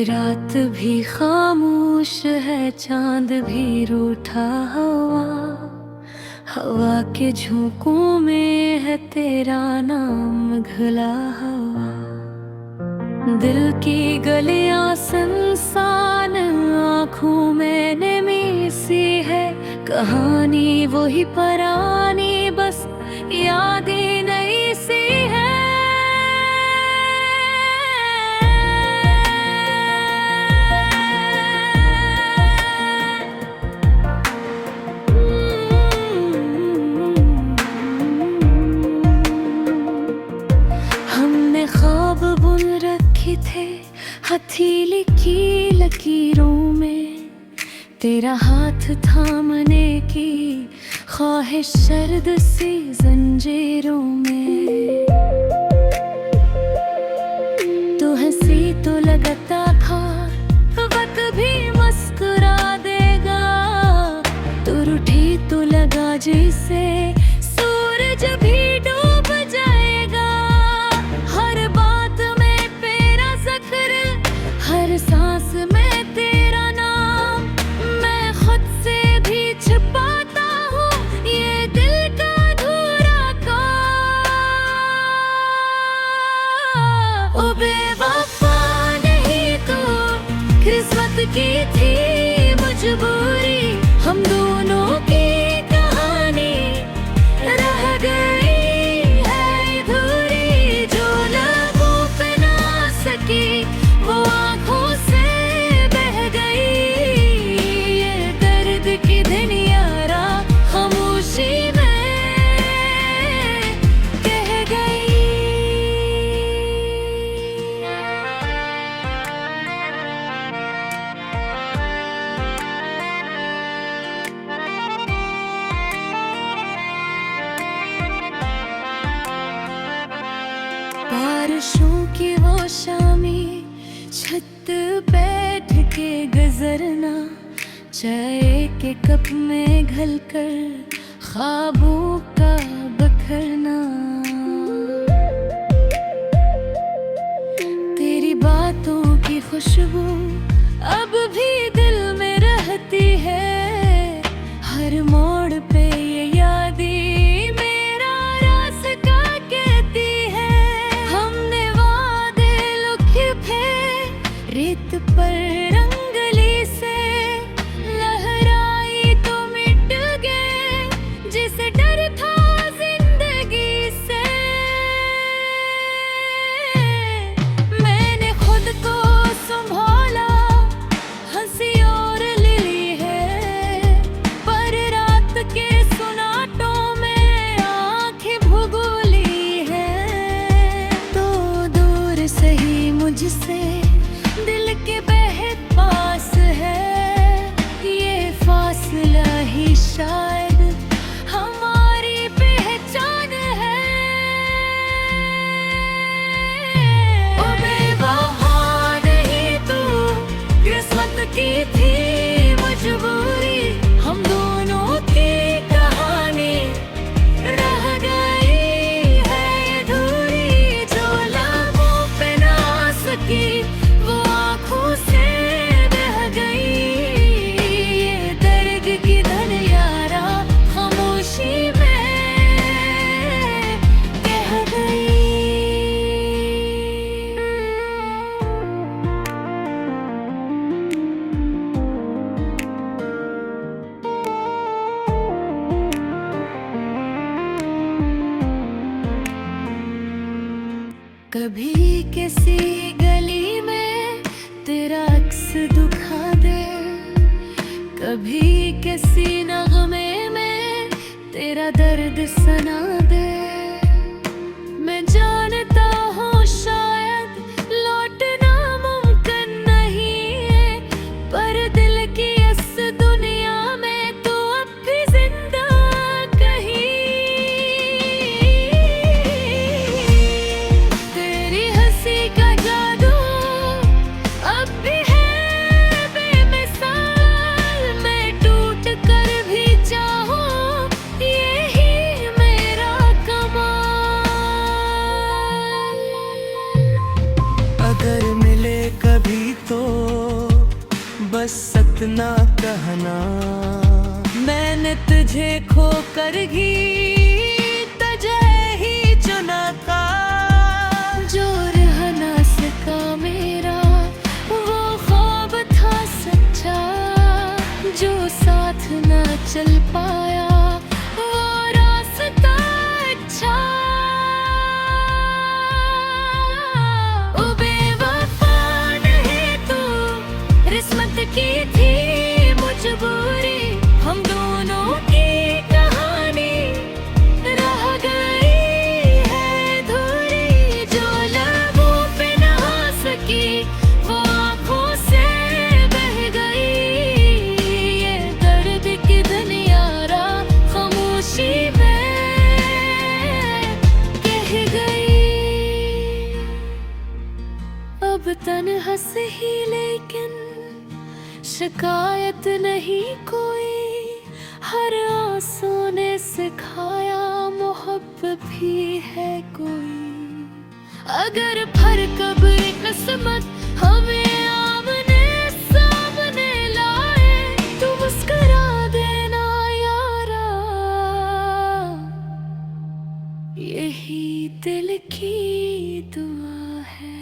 रात भी खामोश है, चांद भी रूठा। हवा के झोंकों में है तेरा नाम घुला हुआ। दिल की गलियां सुनसान, आँखों में नमी सी है। कहानी वही पुरानी, बस यादें नई सी है। हमने ख्वाब बुन रखे थे हथेली की लकीरों में, तेरा हाथ थामने की ख्वाहिश सर्द सी जंजीरों में। तू हंसी तो लगता था वक्त भी मुस्कुरा देगा, तू रूठी तो लगा जैसे सूरज भी डूब जाएगा। हर बात में तेरा जिक्र, हर सांस में तेरा नाम, मैं खुद से भी छुपाता हूँ ये दिल का अधूरा काम। ओ बेवफा नहीं तू, किस्मत की थी मजबूरी, हम दोनों की कहानी रह गई है अधूरी। जो लबों पे ना सकी वो आँखों से बह गई, ये दर्द की धुन यारा खामोशी में कह गई। बारिशों की वो शामी, छत बैठ के गुजरना, चाय के कप में घलकर ख्वाबों का बखरना। तेरी बातों की खुशबू अब भी दिल में रहती है, हर मोड़ पे ये यादें मेरा रास्ता कहती है। हमने वादे लिखे थे रेत पर रंगली से, लहराई तो मिट गए जिसे डर था जिंदगी से। मैंने खुद को संभाला, हंसी और लिली है, पर रात के सुनाटों में आंखें भुगोली है। तो दूर सही मुझसे दिल के बेहद पास है, ये फासला ही शायद हमारी पहचान है। ओ बेवफा नहीं तू, किस्मत की थी मजबूरी, हम दोनों की कहानी रह गई है अधूरी। जो लबों पे ना सकी वो आँखों से बह गई, ये दर्द की धुन यारा खामोशी में कह गई। कभी किसी गली में तेरा अक्स दुखा दे, कभी किसी नगमे में तेरा दर्द सना दे। मैं जानता हूँ शायद लौटना मुमकिन नहीं है, पर दिल की इस दुनिया में तो अब भी जिंदा कहीं। तेरी हंसी का जादू अब भी है बेमिसाल, मैं टूट कर भी चाहूँ यही मेरा काम। इतना कहना। मैंने तुझे खो कर ही तुझे ही चुना था। जो रह ना सका मेरा वो ख्वाब था सच्चा, जो साथ ना चल पाया वो रास्ता अच्छा। ओ बेवफा नहीं तू, किस्मत की थी मजबूरी, हम दोनों की कहानी रह गई है अधूरी। जो लबों पे नहा सकी वो आँखों से बह गई। ये दर्द की दुनिया रा खामोशी में कह गई। अब तन्हा सही लेकिन शिकायत नहीं कोई, हर आंसू ने सिखाया मोहब्बत भी है कोई। अगर फर्क अब किस्मत हमें आमने सामने लाए तो मुस्कुरा देना यारा, यही दिल की दुआ है।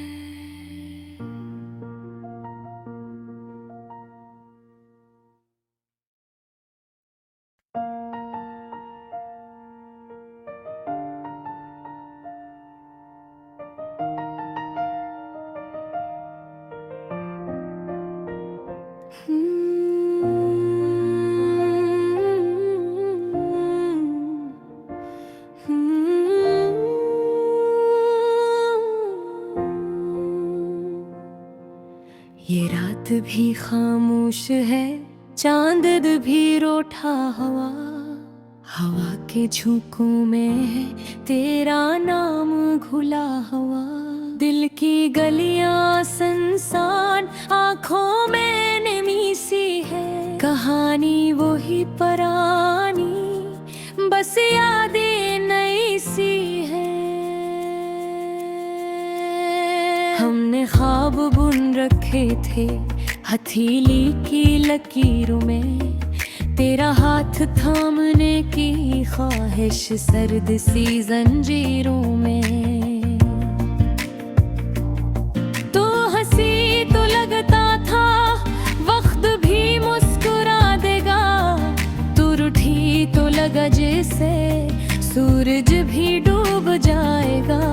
ये रात भी खामोश है, चांद भी रूठा हुआ। हवा के झोंकों में है तेरा नाम घुला हुआ। दिल की गलियां सुनसान, आंखों में नमी सी है। कहानी वही पुरानी, बस यादें नई सी है। हमने ख्वाब बुन रखे थे हथेली की लकीरों में, तेरा हाथ थामने की ख्वाहिश सर्द सी जंजीरों में। तो हंसी तो लगता था वक्त भी मुस्कुरा देगा, तू रूठी तो लगा जैसे सूरज भी डूब जाएगा।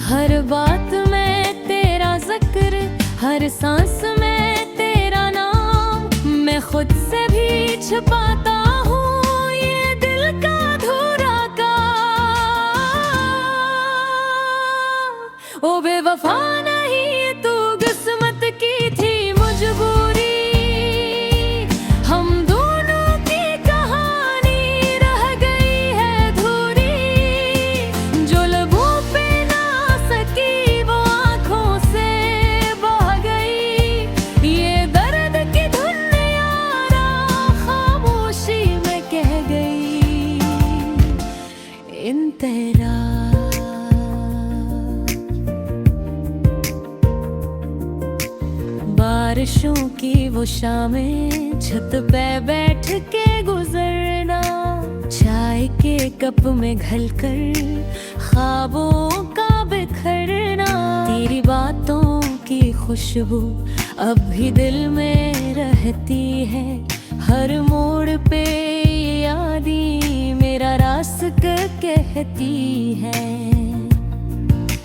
हर बात में तेरा जिक्र, हर सांस में तेरा नाम, मैं खुद से भी छुपाता हूँ ये दिल का अधूरा काम। ओ बेवफा नहीं तू, किस्मत की थी मजबूरी, हम दोनों की कहानी रह गई है अधूरी। जो लबों पे ना सकी वो आँखों से बह गई। ये दर्द की धुन यारा खामोशी में कह गई। इन तेरा बारिशों की वो शामें, छत पे बैठ के गुजरना, चाय के कप में घलकर ख्वाबों का बिखरना। तेरी बातों की खुशबू अब भी दिल में रहती है, हर मोड़ पे यादें मेरा रास्ता कहती है।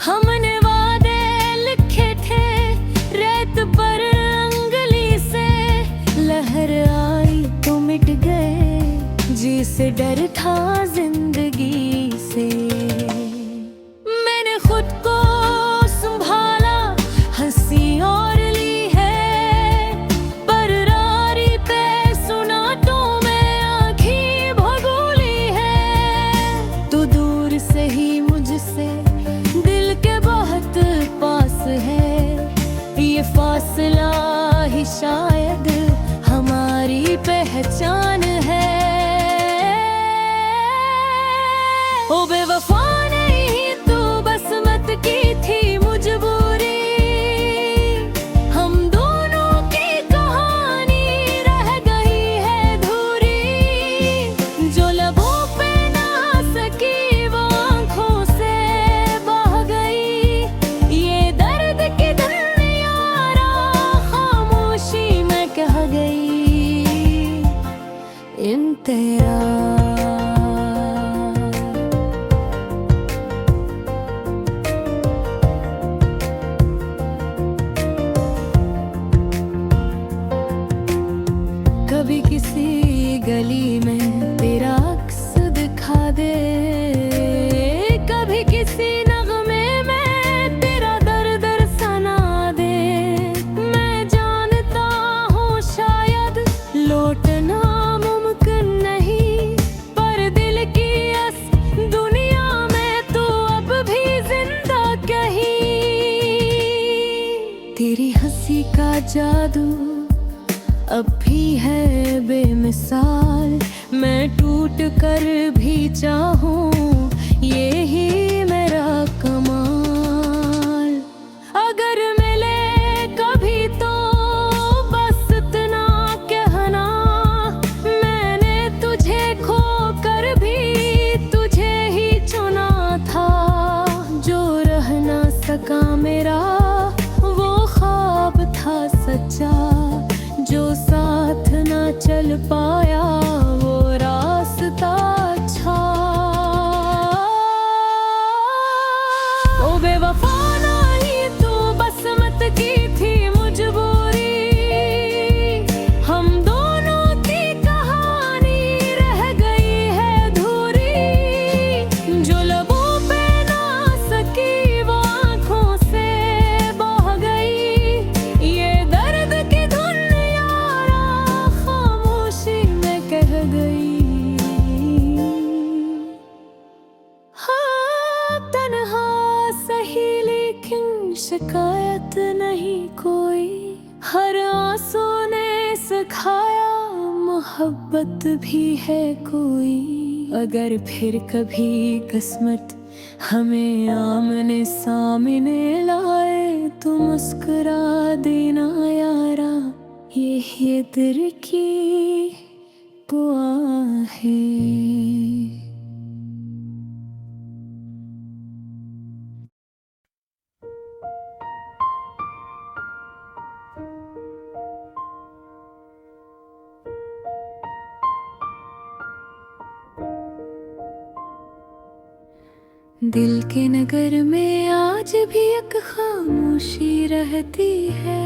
हमने वादे लिखे थे रेत पर अंगली से, लहर आई तो मिट गए जिसे डर था जिंदगी से। मैंने खुद को संभाला, हंसी और ली है, पर रारी पे सुनाटों में आँखें भगोली है। तो दूर से ही मुझसे दिल के बहुत पास है, ये फासला ही शायद हमारी पहचान है। ओ बेवफा नहीं तू, बस मत की थी मजबूरी, हम दोनों की तेरा। कभी किसी गली में तेरा अक्स दिखा दे, कभी किसी नगमे में तेरा दर्द सना दे। मैं जानता हूँ शायद लौटना मुमकिन नहीं, पर दिल की इस दुनिया में तू अब भी जिंदा कहीं। तेरी हंसी का जादू अब भी है बेमिसाल, मैं टूट कर भी चाहूँ ये ही मेरा कमाल। अगर मिले कभी तो बस इतना कहना, मैंने तुझे खो कर भी तुझे ही चुना था। जो रह ना सका मेरा वो ख्वाब था सच्चा, जो साथ ना चल पाया वो रास्ता अच्छा। ओ बेवफा नहीं तू बस मत की थी मजबूरी, हम दोनों की कहानी रह गई है अधूरी। जो लबों पे ना सकी वो आँखों से बह गई, ये दर्द की धुन शिकायत नहीं कोई। हर आंसू ने सिखाया मोहब्बत भी है कोई। अगर फिर कभी किस्मत हमें आमने सामने लाए तो मुस्कुरा देना यारा, ये दिल की दुआ है। दिल के नगर में आज भी एक खामोशी रहती है,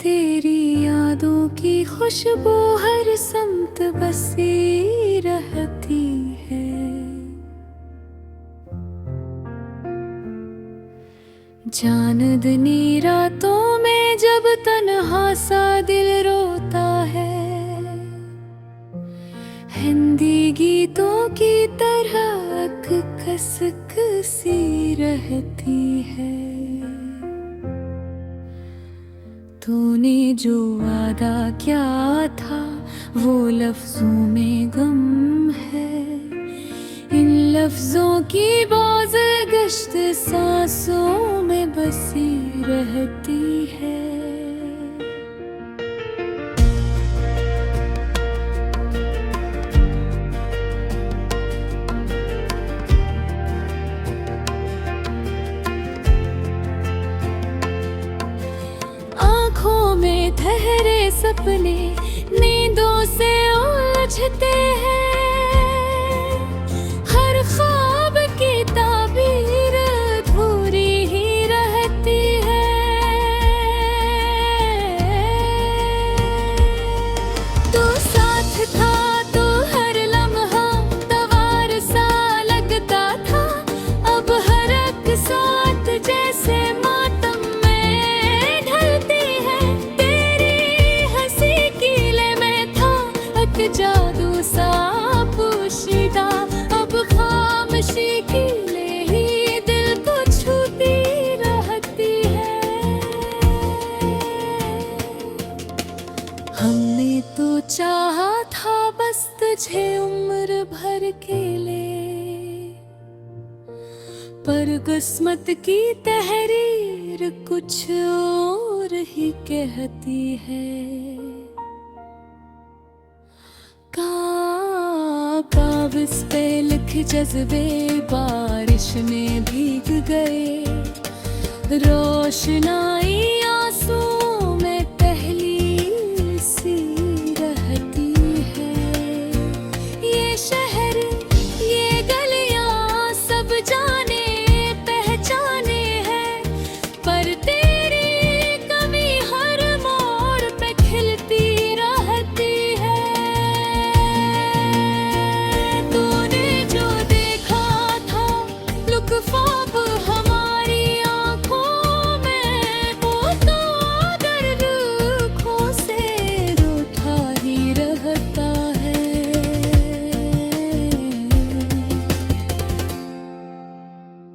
तेरी यादों की खुशबू हर समत बसी रहती है। चांदनी रातों में जब तन्हा सा दिल रोता है, हिंदी गीतों की तरह कसक सी रहती है। तूने जो वादा क्या था वो लफ्जों में गम है, इन लफ्जों की बाज़गश्त सांसों में बसी रहती है। ठहरे सपने नींदों से उलझते हैं, हर ख्वाब की ताबीर अधूरी ही रहती है। तू साथ था तो हर लम्हा तवार सा लगता था, अब हर एक साथ जैसे मातम में ढलती है। जादू सा पोशीदा अब खामोशी की ले ही दिल को छूती रहती है। हमने तो चाहा था बस तुझे उम्र भर के लिए, पर किस्मत की तहरीर कुछ और ही कहती है। कागज पे लिख जज्बे बारिश में भीग गए, रोशनाई आंसू में पहली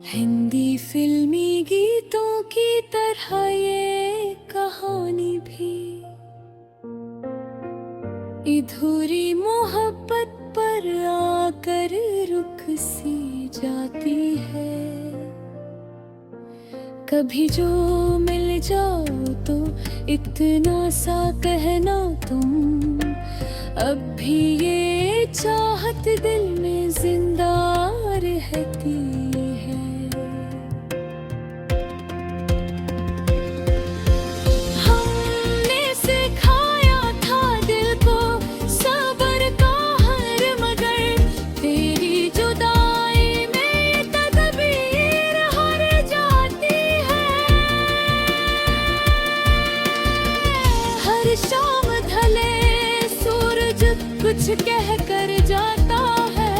हिंदी फिल्मी गीतों की तरह ये कहानी भी अधूरी मोहब्बत पर आकर रुक सी जाती है। कभी जो मिल जाओ तो इतना सा कहना तुम, अब भी ये चाहत दिल में जिंदा रहती है। हमने सिखाया था दिल को सब्र का हर, मगर तेरी जुदाई में तदबीर हार जाती है। हर शाम ढले सूरज कुछ कह कर जाता है,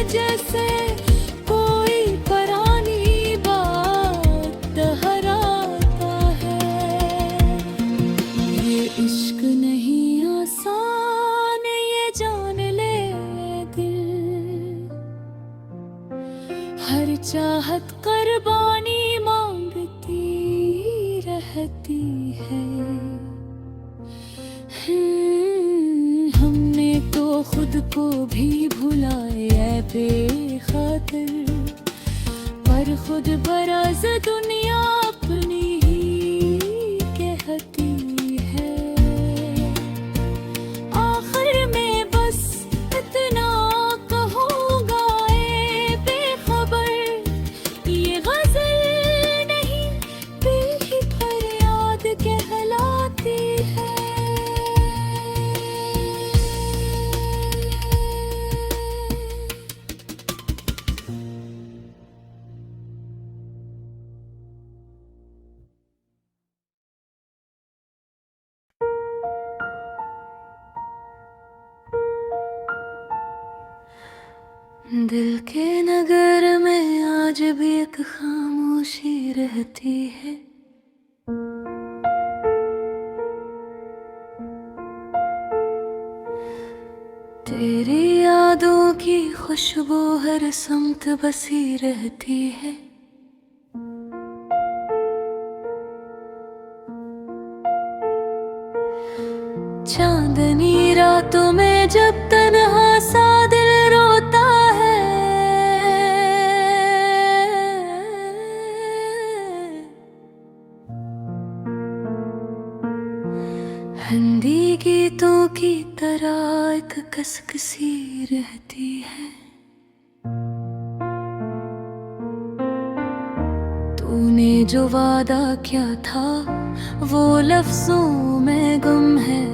जैसे कोई पुरानी बात दोहराता है। ये इश्क नहीं आसान, ये जान ले दिल। हर चाहत कुर्बानी मांगती रहती है। हमने तो खुद को भी भुलाया बेखातिर, पर खुद बराज दुनिया अपनी ही कहती है। आखिर में बस इतना कहूँगा ए बेखबर, ये गजल नहीं दिल की फरियाद कहलाती है। दिल के नगर में आज भी एक खामोशी रहती है। तेरी यादों की खुशबू हर समत बसी रहती है। चांदनी रातों में जब तन्हा सा दिल रोता है, हिंदी गीतों की तरह एक कसकसी रहती है। तूने जो वादा किया था वो लफ्जों में गुम है।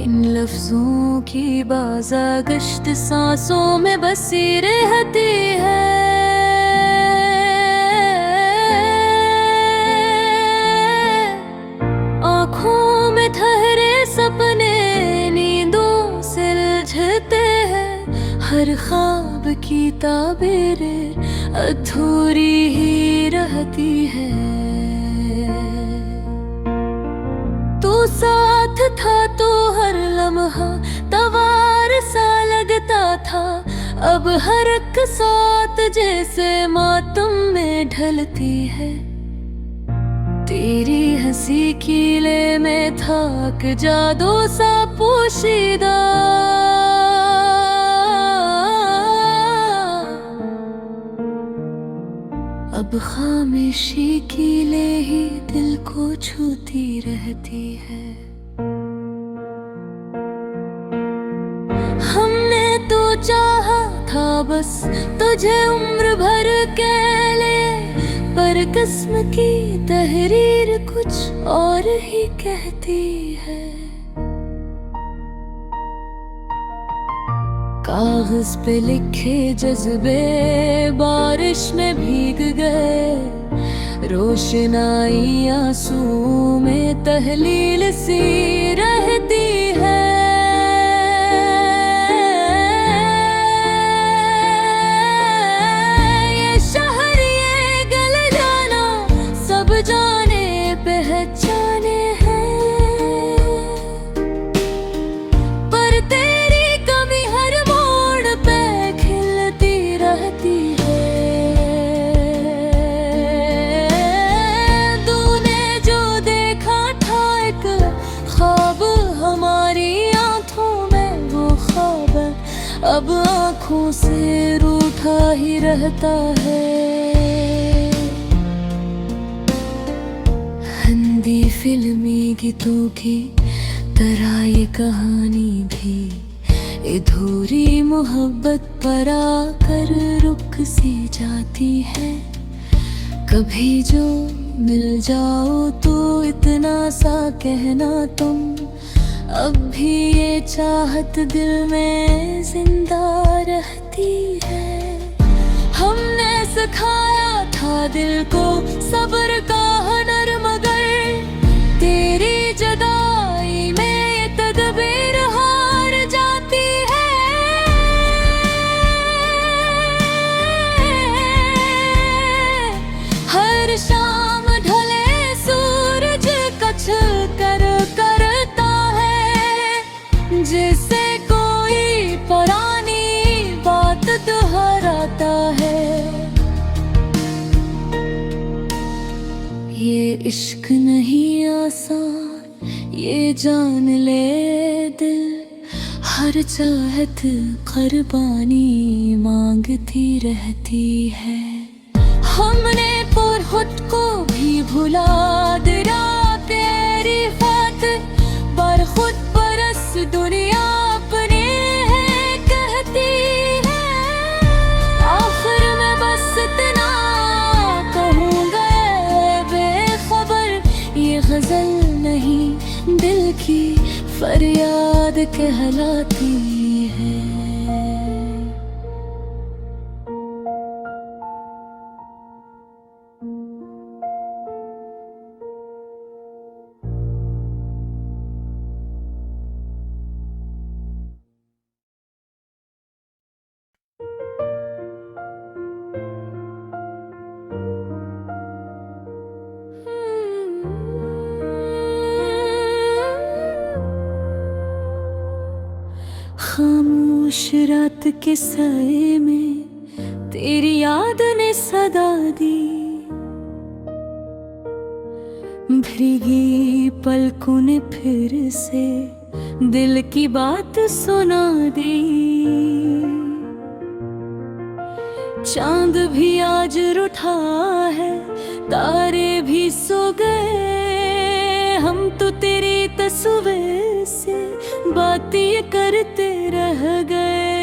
इन लफ्जों की बाज़ागश्त सांसों में बसी रहती है। आँखों में ठहरे सपने नींदों से उलझते हैं। हर ख्वाब की ताबीरें अधूरी ही रहती है। तू साथ था तो हर लम्हा तवार सा लगता था। अब हर एक साथ जैसे मातम में ढलती है। तेरी हंसी कीले में थाक जादू सा पोशीदा। अब खामोशी कीले ही दिल को छूती रहती है। हमने तो चाहा था बस तुझे उम्र भर के लिए, पर किस्म की तहरीर कुछ और ही कहती है। कागज पे लिखे जज्बे बारिश में भीग गए। रोशनाई आंसू में तहलील सी रहती है। ये शहर ये गल जाना सब जाने पहचाने हैं, पर तेरी कमी हर मोड़ पे खिलती रहती आँखों से रूठा ही रहता है। हिंदी फिल्मी गीतों की तरह ये कहानी भी अधूरी मोहब्बत पर आकर रुक सी जाती है। कभी जो मिल जाओ तो इतना सा कहना तुम, अब भी ये चाहत दिल में जिंदा रहती है। हमने सिखाया था दिल को सब्र का हुनर, मगर तेरी जुदाई में ये तदबीर हार जाती है। हर शाम ढले सूरज कछ कर करता है, जिसे कोई पुरानी बात दोहराता है। ये इश्क नहीं आसान, ये जान ले दिल, हर चाहत कुर्बानी मांगती रहती है। हमने पर खुद को भी भुला दिया तेरी बात, पर खुद परस दुनिया अपने है कहती है। आखिर में बस इतना कहूँगा बेखबर, ये गजल नहीं दिल की फरियाद कहलाती है। खामोश रात के साए में तेरी याद ने सदा दी, भीगी पलकों ने फिर से दिल की बात सुना दी। चांद भी आज रूठा है, तारे भी सो गए, हम तो तेरी तस्वीर से बातें करते रह गए।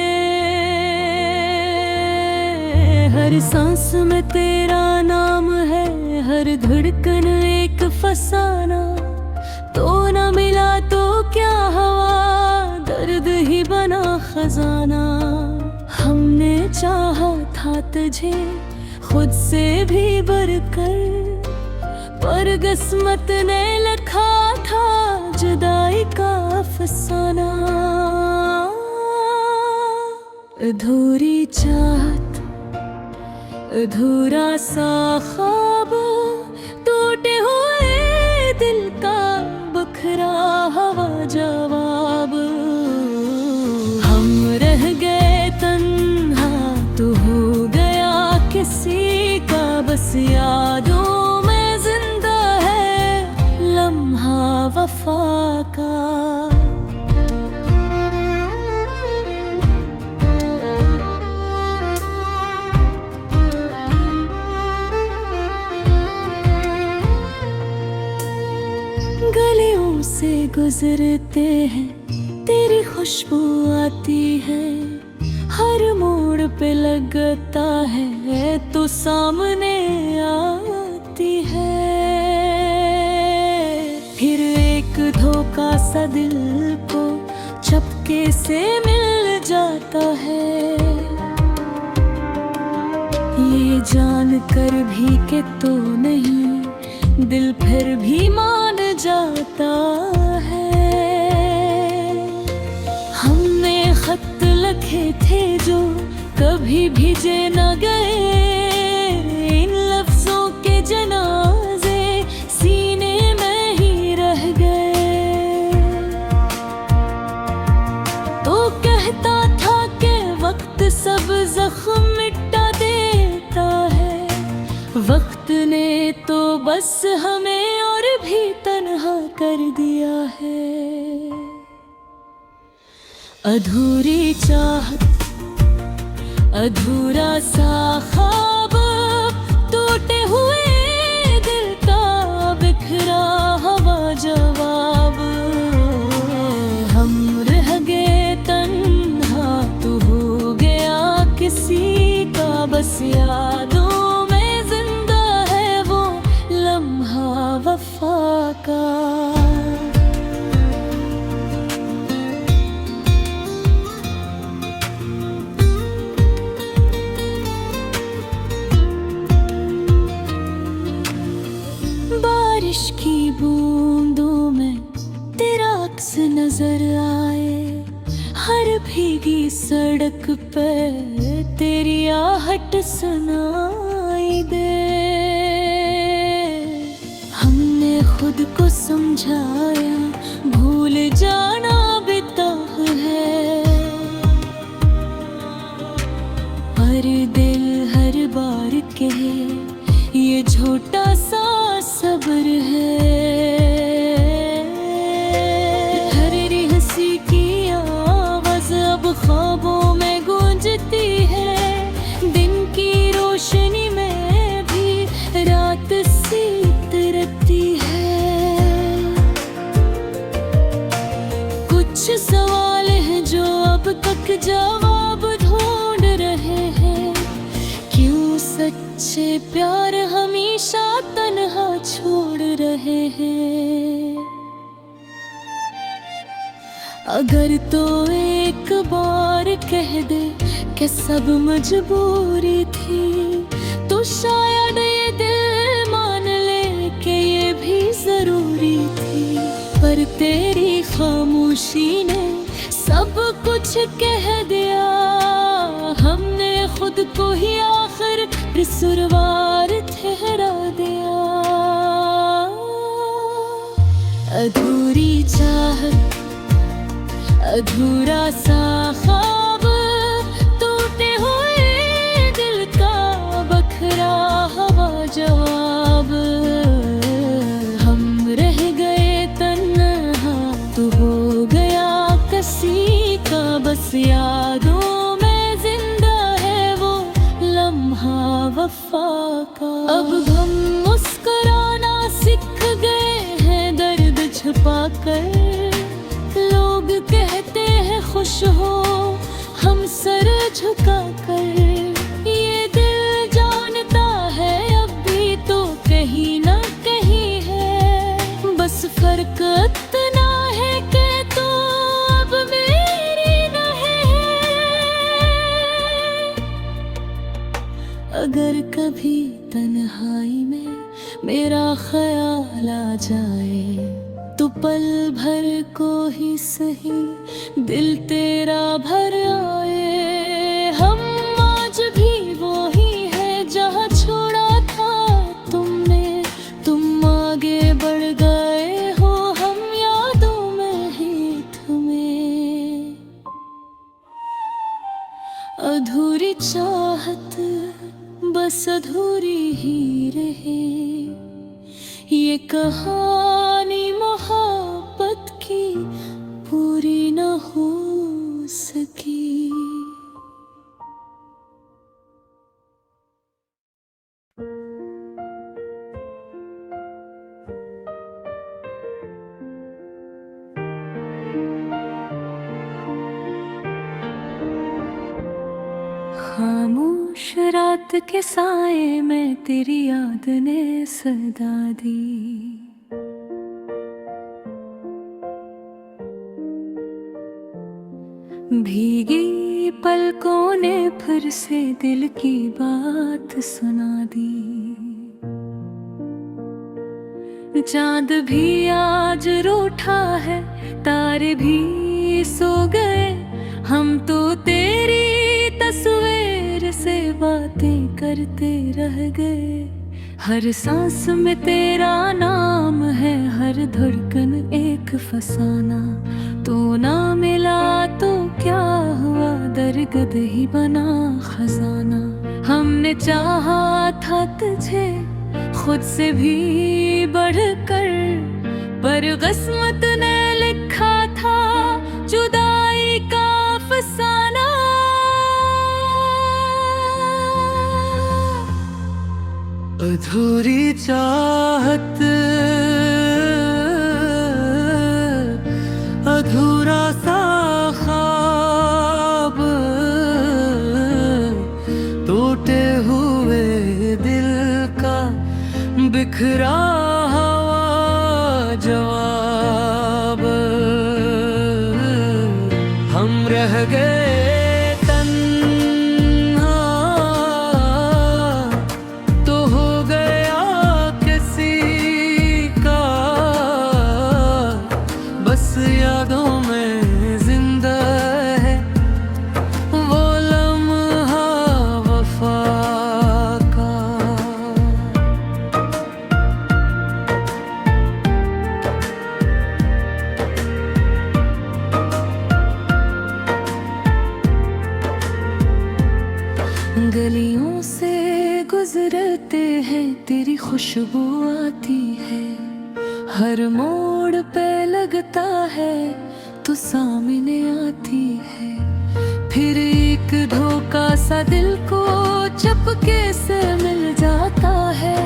हर सांस में तेरा नाम है, हर धड़कन एक फसाना, तो न मिला तो क्या हवा, दर्द ही बना खजाना। हमने चाहा था तुझे खुद से भी बढ़कर, पर किस्मत ने लिखा था जुदाई का अफसाना। अधूरी चाहत, अधूरा सा ख्वाब, टूटे हुए दिल का बखरा हवा जवाब। हम रह गए तन्हा, तू हो गया किसी का, बस यादों में जिंदा है लम्हा वफा का। गलियों से गुजरते हैं, तेरी खुशबू आती है, हर मोड़ पे लगता है तो सामने आती है। फिर एक धोखा सा दिल को चपके से मिल जाता है, ये जान कर भी कि तो नहीं, दिल फिर भी मान जाता है। हमने खत लिखे थे जो कभी भेजे न गए, इन लफ्जों के जनाजे सीने में ही रह गए। तो कहता था कि वक्त सब जख्म मिटा देता है, वक्त ने तो बस हमें और भी तन्हा कर दिया है। अधूरी चाहत, अधूरा सा ख्वाब, टूटे हुए दिल का बिखरा हुआ जवाब। हम रह गए तन्हा, तू हो गया किसी का, बस यादों में जिंदा है वो लम्हा वफा का। बारिश की बूंदों में तेरा अक्स नजर आए, हर भीगी सड़क पे तेरी आहट सुनाई दे। हमने खुद को समझाया भूल जाना बेताह है, पर दिल हर बार कहे ये छोटा सा सब्र है। हरी हंसी की आवाज अब ख्वाबों में गूंजती है, दिन की रोशनी में भी रात सी उतरती है। कुछ सवाल हैं जो अब तक जवाब ढूंढ रहे हैं, क्यों सच्चे प्यार हमेशा तन्हा छोड़ रहे हैं। अगर तो एक बार कह दे कि सब मजबूरी थी, तो शायद ये दिल मान ले कि ये भी जरूरी थी। पर तेरी खामोशी ने सब कुछ कह दिया, हमने खुद को ही आखिर कसूरवार ठहरा दिया। अधूरी चाहत, अधूरा सा ख्वाब, टूटे हुए दिल का बखरा हुआ जवाब। हम रह गए तन्हा, तू हो गया किसी का, बस यादों में जिंदा है वो लम्हा वफा का। अब हम मुस्कुराना सीख गए हैं दर्द छुपा कर, लोग कहते हैं खुश हो हम सर झुका कर। ये दिल जानता है अब भी तो कहीं ना कहीं है, बस फर्क इतना है कि तू अब मेरी नहीं है। अगर कभी तन्हाई में मेरा ख्याल आ जाए, तो पल भर को ही सही दिल तेरा भर आए। हम आज भी वो ही है जहाँ छोड़ा था तुमने, तुम आगे बढ़ गए हो, हम यादों में ही तुम्हें। अधूरी चाहत बस अधूरी ही रहे, ये कहानी मोहब्बत की पूरी न हो सकी। खामोश रात के साए में तेरी याद ने सदा दी, भीगी पलकों ने फिर से दिल की बात सुना दी। चांद भी आज रूठा है, तारे भी सो गए, हम तो तेरी तस्वीर से बातें करते रह गए। हर सांस में तेरा नाम है, हर धड़कन एक फसाना। तू ना मिला तो क्या हुआ, दरगद ही बना खजाना। हमने चाहा था तुझे खुद से भी बढ़कर, पर किस्मत ने लिखा था जुदाई का फसाना। अधूरी चाहत, अधूरा सा ख्वाब, टूटे हुए दिल का बिखरा हुआ जवाब। हम रह गए तन्हा तो हो गया किसी का, बस यादों में जिंदा है वो लम्हा वफा का। गलियों से गुजरते हैं तेरी खुशबू आती है, हर मोड़ पे लगता है तो सामने आती है। फिर एक धोखा सा दिल को चपके से मिल जाता है,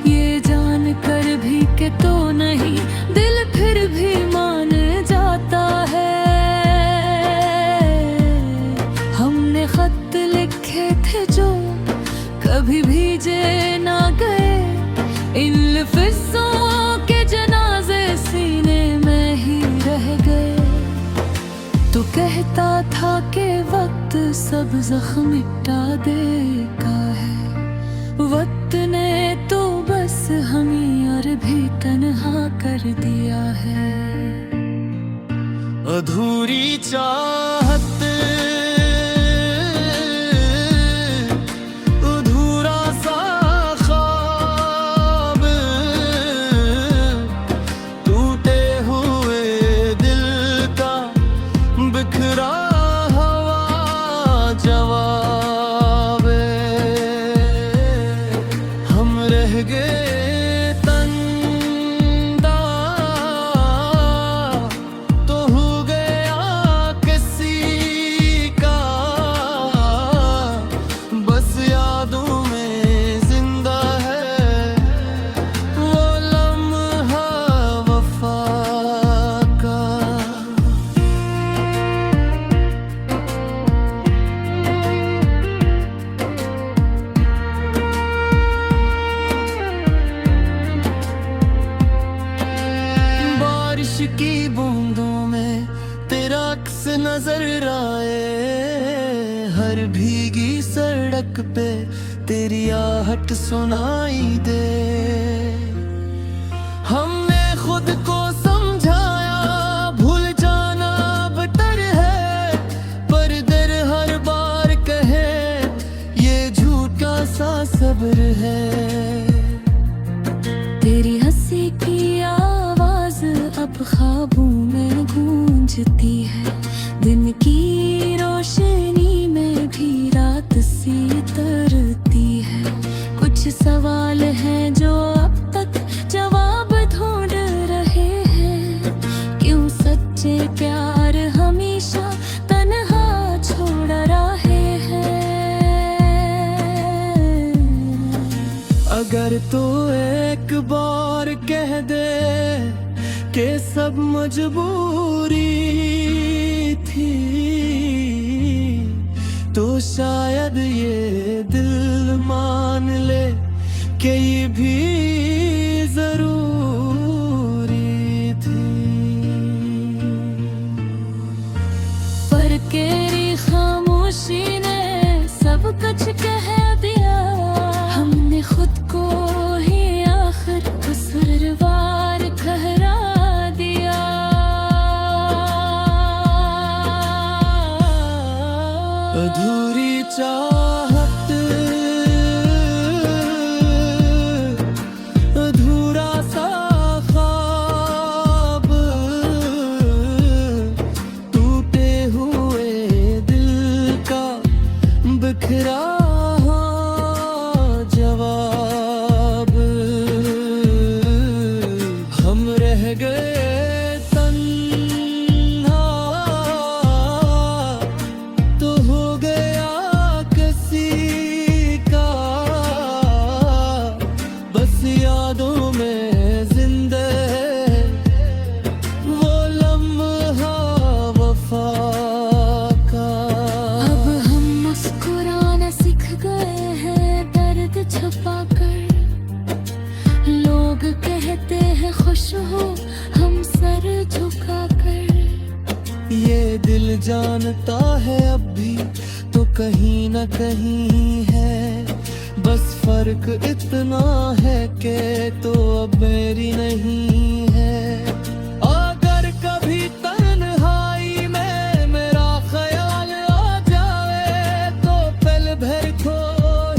ये जान कर भी कि तो नहीं दिल फिर भी मान जाता है। हमने खत लिखे थे जो कभी भीजे ना गए, इन लफ्ज़ों के जनाजे सीने में ही रह गए। तो कहता था कि वक्त सब जख्म मिटा देगा है, वक्त ने तो बस हमें और भी तन्हा कर दिया है। अधूरी चाहत, अधूरा सा ख्वाब, टूटे हुए दिल का बिखरा हुआ जवाब। हम रह गए तन्हा तो हो गया किसी का, बस यादों में जिंदा है वो लम्हा वफा का। बारिश की बूंदों में तेरा अक्स नजर आए, हर भीगी सड़क पे तेरी आहट सुनाई दे। हमने खुद को समझाया भूल जाना बेटर है, पर दिल हर बार कहे ये झूठा सा सब्र है। तेरी हंसी की आवाज अब ख्वाबों में गूंजती है, दिन की रोशनी में भी रात सी तरती है। कुछ सवाल हैं जो अब तक जवाब ढूंढ रहे हैं, क्यों सच्चे प्यार हमेशा तन्हा छोड़ रहे हैं। अगर तो एक बार कह दे कि सब मजबूरी थी, तो शायद ये दिल मान ले कि ये भी जरूरी थी। पर तेरी खामोशी ने सब कुछ कह दिया, हमने खुद को ही आखिर कसूरवार ठहरा दिया। अधूरी चाहत, बस यादों में जिंदा है वो लम्हा वफा का। अब हम मुस्कुराना सीख गए हैं दर्द छुपाकर। लोग कहते हैं खुश हो हम सर झुकाकर। ये दिल जानता है अब भी तो कहीं न कहीं है, बस फर्क इतना है कि तो अब मेरी नहीं है। अगर कभी तन्हाई में मेरा ख्याल आ जाए तो पल भर को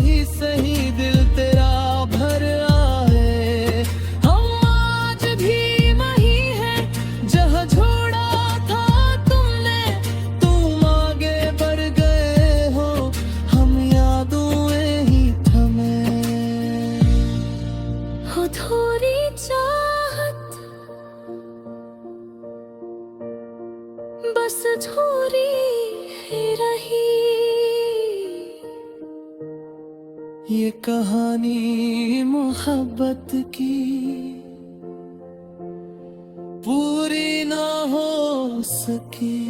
ही सही दिल तेरा भर आए। हम आज भी वही है जहाँ छोड़ा था तुमने तुम आगे बढ़ गए हो, हम यादों में ही थमे। हो थोड़ी चाहत बस थोड़ी ही रही। ये कहानी मोहब्बत की पूरी ना हो सकी।